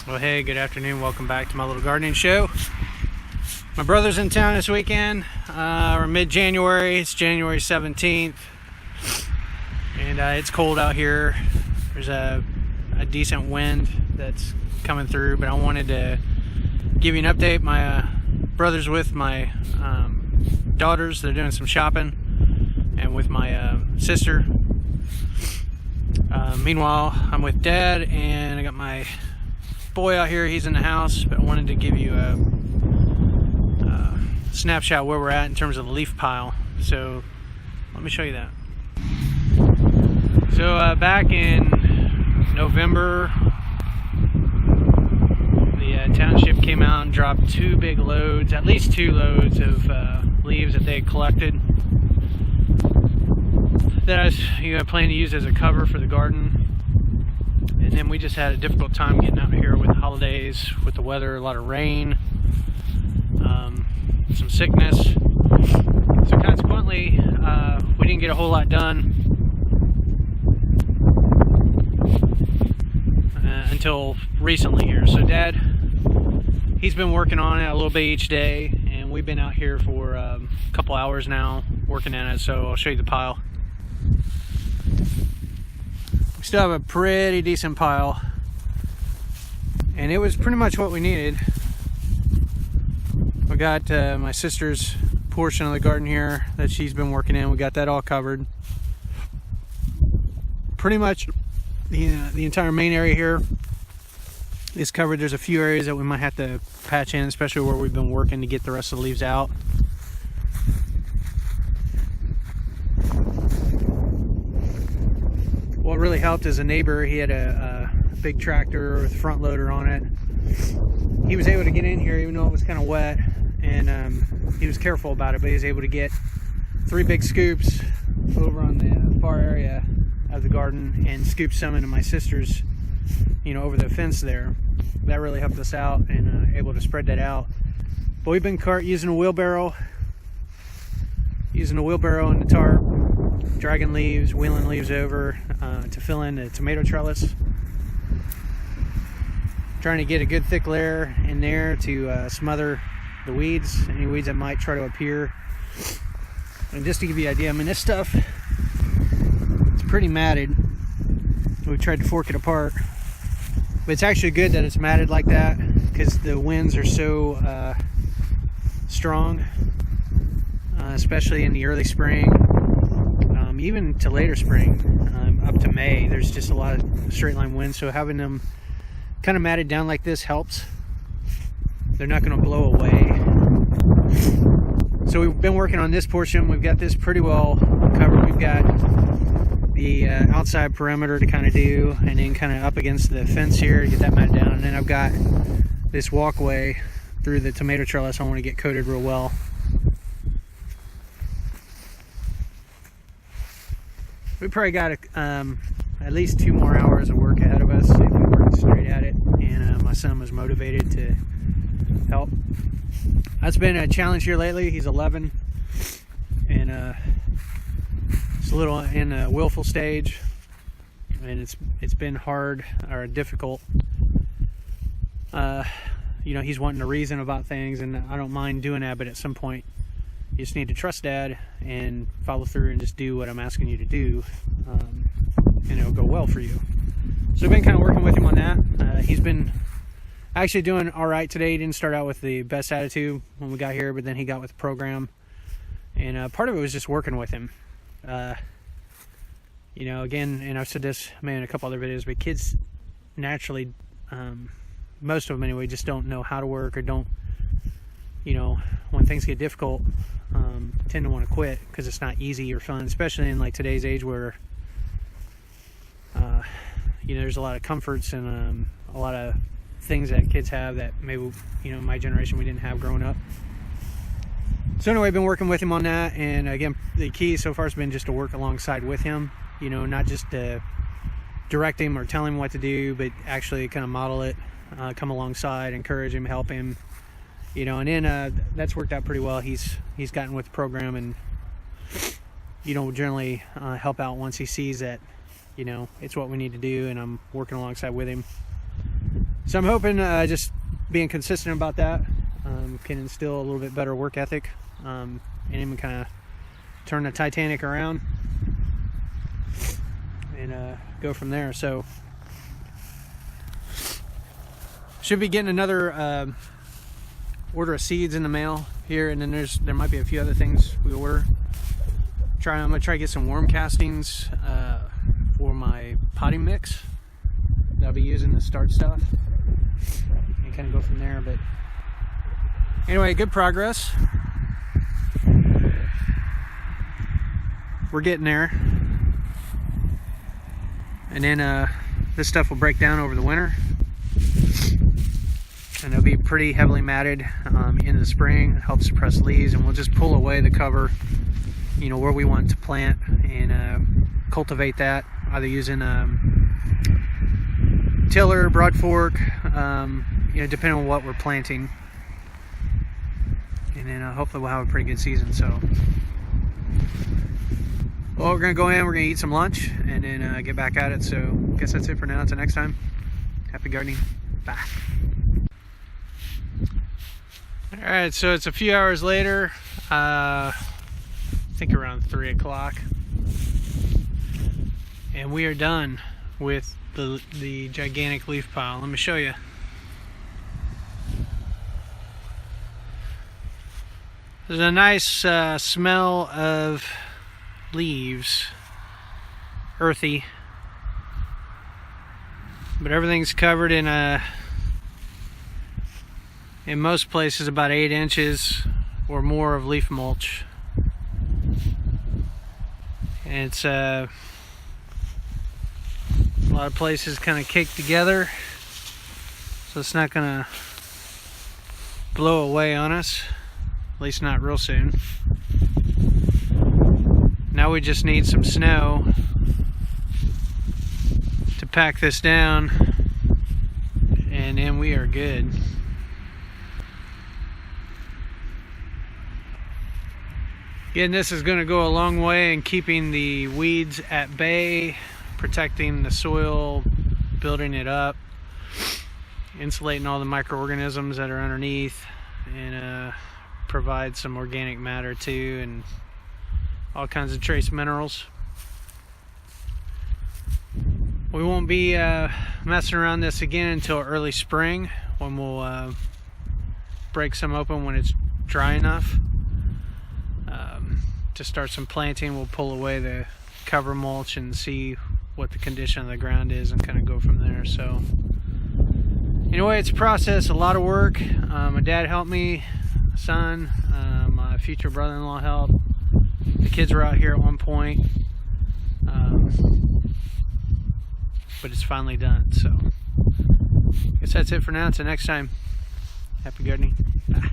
Well, hey, good afternoon. Welcome back to my little gardening show. My brother's in town this weekend. We're mid-January. It's January 17th. And it's cold out here. There's a decent wind that's coming through, but I wanted to give you an update. My brother's with my daughters. They're doing some shopping, and with my sister. Meanwhile, I'm with Dad, and I got my boy out here. He's in the house, but I wanted to give you a snapshot where we're at in terms of the leaf pile. So let me show you that. So back in November, the township came out and dropped two big loads, at least two loads of leaves that they had collected that I was planning to use as a cover for the garden. And then we just had a difficult time getting out here with the holidays, with the weather, a lot of rain, some sickness. So consequently, we didn't get a whole lot done until recently here. So Dad, he's been working on it a little bit each day, and we've been out here for a couple hours now working on it. So I'll show you the pile. We still have a pretty decent pile, and it was pretty much what we needed. We got my sister's portion of the garden here that she's been working in. We got that all covered. Pretty much the entire main area here is covered. There's a few areas that we might have to patch in, especially where we've been working to get the rest of the leaves out. What really helped is a neighbor. He had a big tractor with a front loader on it. He was able to get in here even though it was kind of wet, and he was careful about it, but he was able to get 3 big scoops over on the far area of the garden and scoop some into my sister's, over the fence there. That really helped us out, and able to spread that out. But we've been using a wheelbarrow and the tarp, dragging leaves, wheeling leaves over to fill in the tomato trellis. Trying to get a good thick layer in there to smother the weeds, any weeds that might try to appear. And just to give you an idea, I mean, this stuff, it's pretty matted. We tried to fork it apart, but it's actually good that it's matted like that, because the winds are so strong, especially in the early spring. Even to later spring, up to May, there's just a lot of straight line winds, so having them kind of matted down like this helps. They're not going to blow away. So we've been working on this portion. We've got this pretty well covered. We've got the outside perimeter to kind of do, and then kind of up against the fence here to get that matted down. And then I've got this walkway through the tomato trellis I want to get coated real well. We probably got at least 2 more hours of work ahead of us if we work straight at it, and my son was motivated to help. That's been a challenge here lately. He's 11, and it's a little in a willful stage, and it's been hard or difficult. He's wanting to reason about things, and I don't mind doing that, but at some point you just need to trust Dad and follow through and just do what I'm asking you to do, and it'll go well for you. So I've been kind of working with him on that. He's been actually doing all right today. He didn't start out with the best attitude when we got here, but then he got with the program, and part of it was just working with him. Again, and I've said this in a couple other videos, but kids naturally, most of them anyway, just don't know how to work, or don't, when things get difficult, tend to want to quit because it's not easy or fun, especially in like today's age where there's a lot of comforts and a lot of things that kids have that maybe my generation we didn't have growing up. So anyway, I've been working with him on that, and again, the key so far has been just to work alongside with him, not just to direct him or tell him what to do, but actually kind of model it, come alongside, encourage him, help him. And then that's worked out pretty well. He's gotten with the program, and generally help out once he sees that it's what we need to do, and I'm working alongside with him. So I'm hoping just being consistent about that can instill a little bit better work ethic, and even kind of turn the Titanic around and go from there. So should be getting another order of seeds in the mail here, and then there might be a few other things we order. I'm gonna try to get some worm castings for my potting mix that I'll be using to start stuff, and kind of go from there. But anyway, good progress. We're getting there, and then this stuff will break down over the winter, and it'll be pretty heavily matted in the spring. It helps suppress leaves, and we'll just pull away the cover, you know, where we want to plant, and cultivate that, either using tiller, broad fork, you know, depending on what we're planting. And then hopefully we'll have a pretty good season. So, well, we're gonna go in, we're gonna eat some lunch, and then get back at it. So I guess that's it for now. Until next time, happy gardening. Bye. All right, so it's a few hours later. I think around 3 o'clock, and we are done with the gigantic leaf pile. Let me show you. There's a nice smell of leaves, earthy, but everything's covered in most places about 8 inches or more of leaf mulch. And it's a lot of places kind of caked together, so it's not gonna blow away on us, at least not real soon. Now we just need some snow to pack this down, and then we are good. Again, this is going to go a long way in keeping the weeds at bay, protecting the soil, building it up, insulating all the microorganisms that are underneath, and provide some organic matter too, and all kinds of trace minerals. We won't be messing around this again until early spring, when we'll break some open when it's dry enough. To start some planting, we'll pull away the cover mulch and see what the condition of the ground is, and kind of go from there. So anyway, it's a process, a lot of work. My dad helped me, son, my future brother-in-law helped. The kids were out here at one point, but it's finally done. So I guess that's it for now. Until next time, happy gardening. Bye.